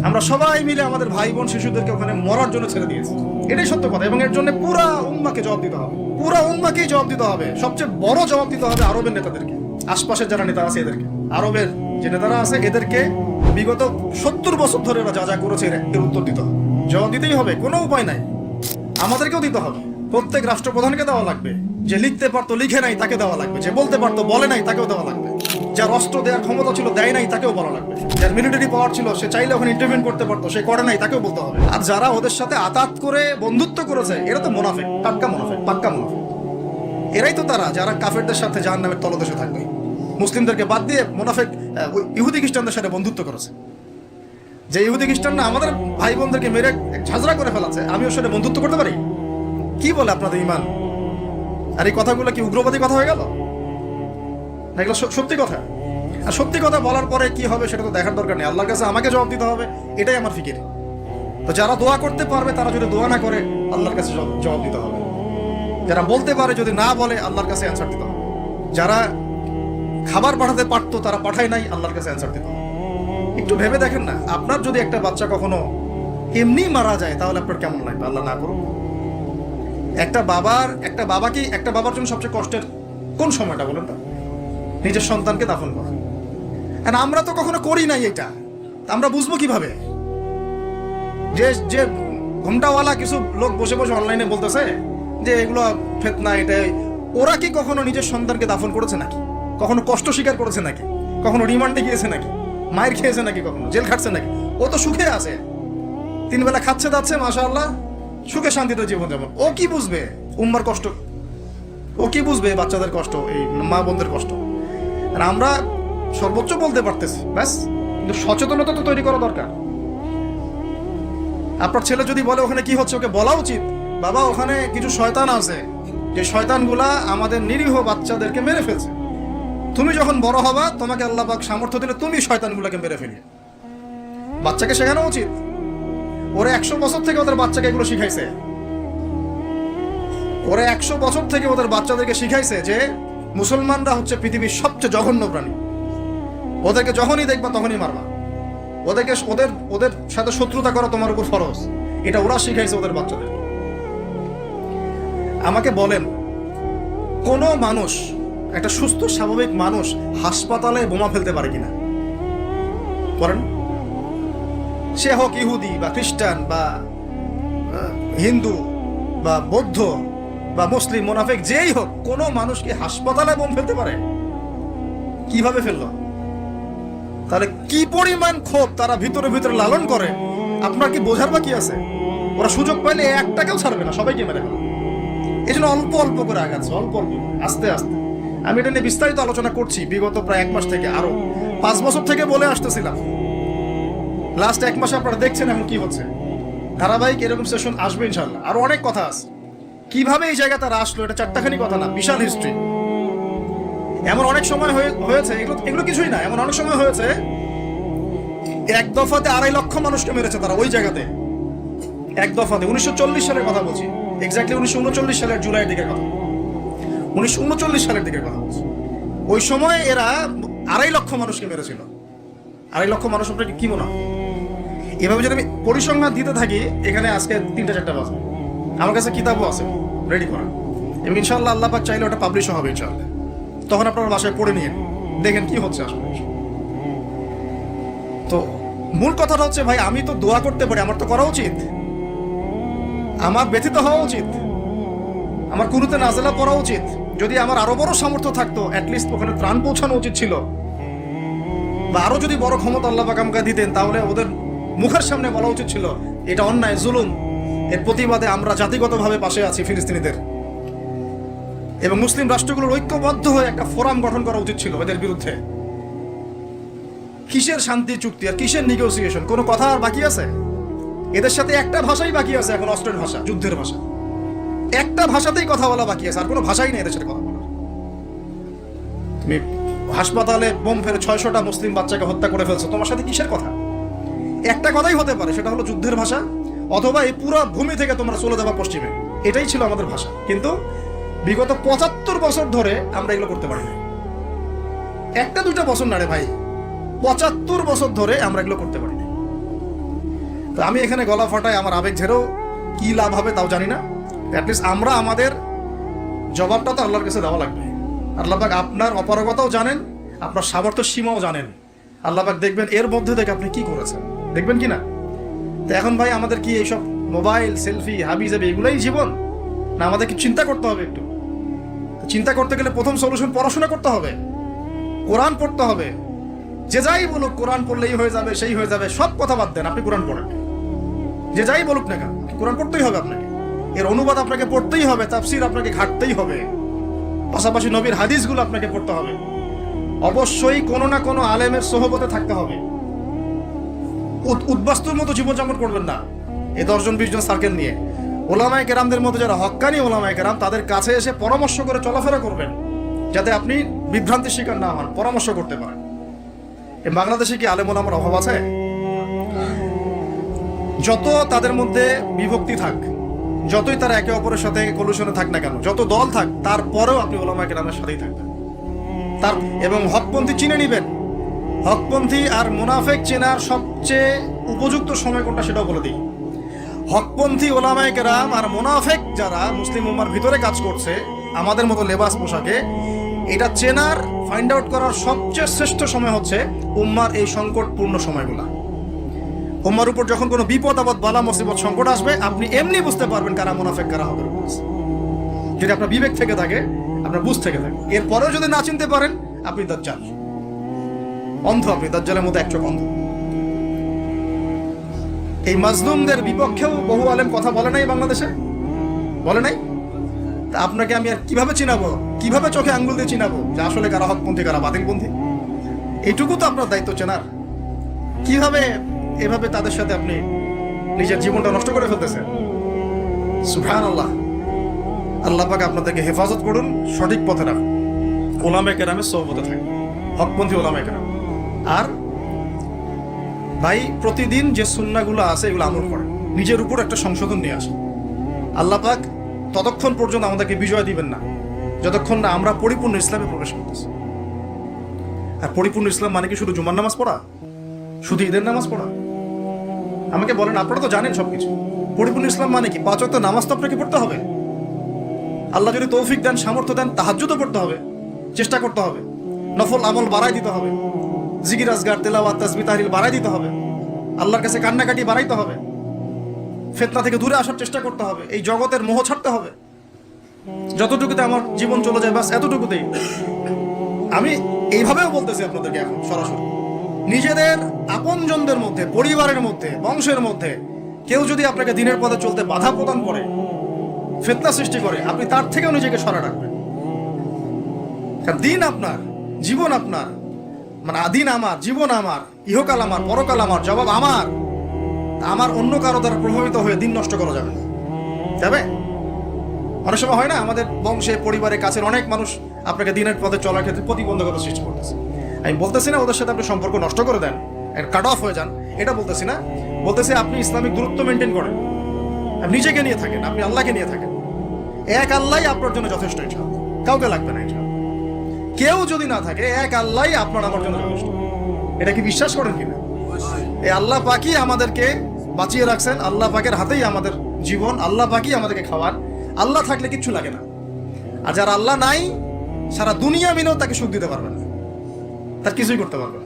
আমরা সবাই মিলে আমাদের ভাই বোন শিশুদেরকে ওখানে মরার জন্য ছেড়ে দিয়েছি। এটাই সত্য কথা। এবং এর জন্য পুরা উম্মাকে জবাব দিতে হবে, পুরা উম্মাকেই জবাব দিতে হবে। সবচেয়ে বড় জবাব দিতে হবে আরবের নেতাদেরকে, আশপাশের যারা নেতা আছে এদেরকে, আরবের যে নেতারা আছে এদেরকে বিগত 70 বছর ধরে এরা যা যা করেছে এর উত্তর দিতে হবে, জবাব দিতেই হবে, কোনো উপায় নাই। আমাদেরকেও দিতে হবে, প্রত্যেক রাষ্ট্রপ্রধানকে দেওয়া লাগবে, যে লিখতে পারতো লিখে নাই তাকে দেওয়া লাগবে, যে বলতে পারতো বলে নাই তাকেও দেওয়া লাগবে, যার অস্ত্র দেওয়ার ক্ষমতা ছিল দেয় নাই তাকেও বলা লাগবে, যার মিলিটারি পাওয়ার ছিল সে চাইলে ওখানে ইন্টারভিউ করতে পারতো সে করে নাই তাকেও বলতে হবে। আর যারা ওদের সাথে আতাত করে বন্ধুত্ব করেছে এরা তো মুনাফিক, পাক্কা মুনাফিক, পাক্কা মুনাফিক। এরাই তো তারা যারা কাফেরদের সাথে জাহান্নামের তলদেশে থাকবে, মুসলিমদেরকে বাদ দিয়ে মুনাফিক ইহুদি খ্রিস্টানদের সাথে বন্ধুত্ব করেছে। যে ইহুদি খ্রিস্টানরা আমাদের ভাই বোনদেরকে মেরে ঝাঁঝরা করে ফেলাচ্ছে, আমি ওর সাথে বন্ধুত্ব করতে পারি? কি বলে আপনাদের ইমান? আর এই কথাগুলো কি উগ্রবাদী কথা হয়ে গেল? এগুলো সত্যি কথা। আর সত্যি কথা বলার পরে কি হবে সেটা তো দেখার দরকার নেই, আল্লাহর কাছে আমাকে জবাব দিতে হবে, এটাই আমার ফিকির। তো যারা দোয়া করতে পারবে তারা যদি দোয়া না করে আল্লাহর কাছে জবাব দিতে হবে, যারা বলতে পারে যদি না বলে আল্লাহর কাছে অ্যান্সার দিতে হবে, যারা খাবার পাঠাতে পারতো তারা পাঠায় নাই আল্লাহর কাছে অ্যান্সার দিতে হবে। একটু ভেবে দেখেন না, আপনার যদি একটা বাচ্চা কখনো এমনি মারা যায় তাহলে আপনার কেমন লাগবে? আল্লাহ না করুন। একটা বাবার জন্য সবচেয়ে কষ্টের কোন সময়টা বলুন তো? নিজের সন্তানকে দাফন করা। আর আমরা তো কখনো করি নাই এটা, আমরা বুঝবো কিভাবে? যে ঘুমটাওয়ালা কিছু লোক বসে বসে অনলাইনে বলতেছে যে এগুলো ফিতনা, এটাই, ওরা কি কখনো নিজের সন্তানকে দাফন করেছে নাকি? কখনো কষ্ট স্বীকার করেছে নাকি? কখনো রিমান্ডে গিয়েছে নাকি? মায়ের খেয়েছে নাকি? কখনো জেল খাটছে নাকি? ও তো সুখে আছে, 3 বেলা খাচ্ছে যাচ্ছে, মাশাআল্লাহ, সুখে শান্তিতে জীবন যাপন। ও কি বুঝবে উম্মার কষ্ট? ও কি বুঝবে বাচ্চাদের কষ্ট, এই মা বোনদের কষ্ট? আর আমরা সর্বোচ্চ বলতে পারতেছি ব্যাস, কিন্তু সচেতনতা তো তৈরি করা দরকার। আপনার ছেলে যদি বলে ওখানে কি হচ্ছে, ওকে বলা উচিত, বাবা ওখানে কিছু শয়তান আছে, যে শয়তানগুলা আমাদের নিরীহ বাচ্চাদেরকে মেরে ফেলছে। তুমি যখন বড় হবা তোমাকে আল্লাহ পাক সামর্থ্য দিলে তুমি শয়তানগুলোকে মেরে ফেলি। বাচ্চাকে শেখানো উচিত। ওরা 100 বছর থেকে ওদের বাচ্চাকে এগুলো শিখাইছে। ওরা 100 বছর থেকে ওদের বাচ্চাদেরকে শিখাইছে যে মুসলমানরা হচ্ছে পৃথিবীর সবচেয়ে জঘন্য প্রাণী। ওদেরকে যখনই দেখবা তখনই মারবা, ওদের সাথে শত্রুতা করা তোমার উপর ফরজ। এটা ওরা শিখাইছে ওদের বাচ্চাদের। আমাকে বলেন, কোন মানুষ, একটা সুস্থ স্বাভাবিক মানুষ হাসপাতালে বোমা ফেলতে পারে কিনা বলেন? সে হোক ইহুদি বা খ্রিস্টান বা হিন্দু বা বৌদ্ধ বা মুসলিম, মুনাফিক, যেই হোক, কোন মানুষ কি হাসপাতালে বোম ফেলতে পারে? কিভাবে ফেললো? তাহলে কি পরিমাণ ক্ষোভ তারা ভিতরে ভিতরে লালন করে আপনার কি বোঝার বাকি আছে? ওরা সুযোগ পাইলে একটাকেও ছাড়বে না, সবাইকে মেরে ফেলবে। এই জন্য অল্প অল্প করে আগাচ্ছে, অল্প অল্প, আস্তে আস্তে। আমি এটা নিয়ে বিস্তারিত আলোচনা করছি বিগত প্রায় 1 মাস থেকে, আরো 5 বছর থেকে বলে আসতেছিলাম। লাস্ট 1 মাসে আপনারা দেখছেন এখন কি হচ্ছে। ধারাবাহিক এরকম সেশন আসবে ইনশাল্লাহ। আরো অনেক কথা আছে, কিভাবে এই জায়গা তারা আসলো, এটা 4টাখানি কথা না, বিশাল হিস্ট্রি। এমন অনেক সময় হয়েছে, এগুলো কিছুই না, এমন অনেক সময় হয়েছে 1 দফাতে 2.5 লক্ষ মানুষকে মেরেছে তারা ওই জায়গাতে, 1 দফাতে। 1940 সালের কথা বলছি, এক্স্যাক্টলি 1939 সালের জুলাইয়ের দিকের কথা, 1939 সালের দিকের কথা বলছি। ওই সময় এরা 2.5 লক্ষ মানুষকে মেরেছিল। 2.5 লক্ষ মানুষ আপনাকে কি মনে হয়? এভাবে যদি আমি পরিসংখ্যান দিতে থাকি এখানে আজকে 3টা-4টা বাজবে। আমার কাছে কিতাবও আছে রেডি করা, এবং ইনশাআল্লাহ আল্লাহ পাক চাইলে ওটা পাবলিশও হবে ইনশাআল্লাহ। তখন আপনারা বাসায় পড়ে নিয়ে দেখেন কি হচ্ছে আসলে। তো মূল কথাটা হচ্ছে, ভাই আমি তো দোয়া করতে পারি, আমার তো করা উচিত, আমার ব্যথিত হওয়া উচিত, আমার কুনুতে নাজেলা পড়া উচিত। যদি আমার আরো বড় সামর্থ্য থাকতো অ্যাটলিস্ট ওখানে ত্রাণ পৌঁছানো উচিত ছিল, বা আরো যদি বড় ক্ষমতা আল্লাহ পাক আমাকে দিতেন তাহলে ওদের মুখের সামনে বলা উচিত ছিল এটা অন্যায়, জুলুম, এর প্রতিবাদে আমরা জাতিগতভাবে পাশে আছি ফিলিস্তিনিদের, এবং মুসলিম রাষ্ট্রগুলোর ঐক্যবদ্ধ হয়ে একটা ফোরাম গঠন করা উচিত ছিল এদের বিরুদ্ধে। কিসের শান্তি চুক্তি আর কিসের নেগোসিয়েশন? কোনো কথা আর বাকি আছে? এদের সাথে একটা ভাষাই বাকি আছে এখন, অস্ত্রের ভাষা, যুদ্ধের ভাষা। একটা ভাষাতেই কথা বলা বাকি আছে, আর কোনো ভাষাই নেই এদের সাথে কথা বলার। তুমি হাসপাতালে বোম ফেলে 600টা মুসলিম বাচ্চাকে হত্যা করে ফেলছো, তোমার সাথে কিসের কথা? একটা কথাই হতে পারে, সেটা হলো যুদ্ধের ভাষা, অথবা এই পুরো ভূমি থেকে তোমরা চলে যাবা পশ্চিমে। এটাই ছিল আমাদের ভাষা। কিন্তু বিগত 75 বছর ধরে আমরা এগুলো করতে পারি না। 1টা 2টা বছর না রে ভাই, 75 বছর ধরে আমরা এগুলো করতে পারি না। তো আমি এখানে গলা ফাটাই, আমার আবেগ ঝেড়েও কি লাভ হবে তাও জানি না। অ্যাটলিস্ট আমরা আমাদের জবাবটা তো আল্লাহর কাছে দেওয়া লাগবে। আল্লাহ পাক আপনার অপারগতাও জানেন, আপনার সামর্থ্য সীমাও জানেন। আল্লাহ পাক দেখবেন এর মধ্যে থেকে আপনি কি করেছেন, দেখবেন কি না? তো এখন ভাই আমাদের কি এইসব মোবাইল, সেলফি, হাবি জাবি এগুলাই জীবন, না আমাদেরকে চিন্তা করতে হবে একটু? চিন্তা করতে গেলে প্রথম সলিউশন পড়াশোনা করতে হবে, কোরআন পড়তে হবে। যে যাই বলুক কোরআন পড়লেই হয়ে যাবে, সেই হয়ে যাবে, সব কথা বাদ দেন, আপনি কোরআন পড়েন। যে যাই বলুক না কেন, কোরআন পড়তেই হবে আপনাকে, এর অনুবাদ আপনাকে পড়তেই হবে, তাফসীর আপনাকে ঘাটতেই হবে, পাশাপাশি নবীর হাদিসগুলো আপনাকে পড়তে হবে। অবশ্যই কোনো না কোনো আলেমের সোহবতে থাকতে হবে। উদ্বাস্তুর মতো জীবনযাপন করবেন না এই 10-20 জন সার্কেল নিয়ে। ওলামায়ে কেরামদের মধ্যে যারা হক্কানি ওলামায়ে কেরাম, তাদের কাছে এসে পরামর্শ করে চলাফেরা করবেন, যাতে আপনি বিভ্রান্তির শিকার না হন, পরামর্শ করতে পারেন। এই বাংলাদেশে কি আলেম ওলামার অভাব আছে? যত তাদের মধ্যে বিভক্তি থাক, যতই তারা একে অপরের সাথে কলুশনে থাক না কেন, যত দল থাক, তারপরেও আপনি ওলামায়ে কেরামের সাথেই থাকবেন। এবং হকপন্থী চিনে নিবেন। হকপন্থী আর মুনাফেক চেনার সবচেয়ে উপযুক্ত সময় কোনটা সেটাও বলে দিই। হকপন্থী ওলামায়ে কেরাম আর মুনাফেক যারা মুসলিম উম্মার ভিতরে কাজ করছে আমাদের মতো লেবাস পোশাকে, এটা চেনার, ফাইন্ড আউট করার সবচেয়ে শ্রেষ্ঠ সময় হচ্ছে উম্মার এই সংকটপূর্ণ সময়গুলা। উম্মার উপর যখন কোনো বিপদ আপদ, বালা মুসিবত, সংকট আসবে, আপনি এমনি বুঝতে পারবেন কারা মুনাফেক কারা হকের উপর আছে। যদি আপনার বিবেক থেকে থাকে, আপনার বুঝ থেকে থাকে। এরপরেও যদি না চিনতে পারেন, আপনি দাজ্জাল, অন্ধ, আপনি দাজ্জালের মতো এক চোখ অন্ধ। এই মাজলুমদের বিপক্ষেও বহু আলেম কথা বলে নাই বাংলাদেশে, বলে নাই। তা আপনাকে আমি আর কিভাবে চিনাবো, কিভাবে চোখে আঙ্গুল দিয়ে চিনাবো যে আসলে কারা হকপন্থী কারা বাতিলপন্থী? এইটুকু তো আপনার দায়িত্ব চেনার। কিভাবে এভাবে তাদের সাথে আপনি নিজের জীবনটা নষ্ট করে ফেলতেছেন? সুবহানাল্লাহ। আল্লাহ পাক আপনাদেরকে হেফাজত করুন, সঠিক পথে রাখুন, ওলামায়ে কেরামের সোহবতে থাকুন, হকপন্থী ওলামায়ে কেরাম। আর ভাই প্রতিদিন যে সুন্নাহগুলো আছে এগুলো আমল করেন, নিজের উপর একটা সংশোধন নিয়ে আসেন। আল্লাহ পাক ততক্ষণ পর্যন্ত আমাদেরকে বিজয় দিবেন না যতক্ষণ না আমরা পরিপূর্ণ ইসলামে প্রবেশ করতেছি। আর পরিপূর্ণ ইসলাম মানে কি শুধু জুমার নামাজ পড়া, শুধু ঈদের নামাজ পড়া? আমাকে বলেন, আপনারা তো জানেন সবকিছু। পরিপূর্ণ ইসলাম মানে কি? 5 ওয়াক্ত নামাজ তো আপনাকে পড়তে হবে। আল্লাহ যদি তৌফিক দেন, সামর্থ্য দেন, তাহাজ্জুদও পড়তে হবে, চেষ্টা করতে হবে, নফল আমল বাড়াই দিতে হবে, জিকির আজগার, তেলাওয়াত, তাসবিহ, তাহলিল বাড়াই দিতে হবে, আল্লাহর কাছে কান্নাকাটি বাড়াইতে হবে, ফিতনা থেকে দূরে আসার চেষ্টা করতে হবে, এই জগতের মোহ ছাড়তে হবে। যতটুকুতে আমার জীবন চলে যায় বাস এতটুকুতেই। আমি এইভাবেও বলতেছি আপনাদেরকে এখন সরাসরি, নিজেদের আপনজনদের মধ্যে, পরিবারের মধ্যে, বংশের মধ্যে কেউ যদি আপনাকে দিনের পথে চলতে বাধা প্রদান করে, ফিতনা সৃষ্টি করে, আপনি তার থেকেও নিজেকে সরা রাখবেন। কারণ দিন আপনার, জীবন আপনার, মানে দিন আমার, জীবন আমার, ইহকাল আমার, পরকাল আমার, জবাব আমার। আমার অন্য কারো দ্বারা প্রভাবিত হয়ে দিন নষ্ট করা যাবে না, যাবে? অনেক সময় হয় না, আমাদের বংশে, পরিবারে, কাছের অনেক মানুষ আপনাকে দিনের পথে চলার ক্ষেত্রে প্রতিবন্ধকতা সৃষ্টি করতেছে। আমি বলতেছি না ওদের সাথে আপনি সম্পর্ক নষ্ট করে দেন, কাট অফ হয়ে যান, এটা বলতেছি না। বলতেছি আপনি ইসলামিক দূরত্ব মেনটেন করেন, আপনি নিজেকে নিয়ে থাকেন, আপনি আল্লাহকে নিয়ে থাকেন। এক আল্লাহই আপনার জন্য যথেষ্ট, ইনশাআল্লাহ কাউকে লাগবে না। ইনশাআল্লাহ কেউ যদি না থাকে, এক আল্লাহই আপনার আমার জন্য যথেষ্ট। এটা কি বিশ্বাস করেন কিনা? এই আল্লাহ পাকই আমাদেরকে বাঁচিয়ে রাখছেন, আল্লাহ পাকের হাতেই আমাদের জীবন, আল্লাহ পাকই আমাদেরকে খাওয়ান। আল্লাহ থাকলে কিচ্ছু লাগে না। আর যার আল্লাহ নাই, সারা দুনিয়া মিলেও তাকে সুখ দিতে পারবে না, তার কিছুই করতে পারবে না।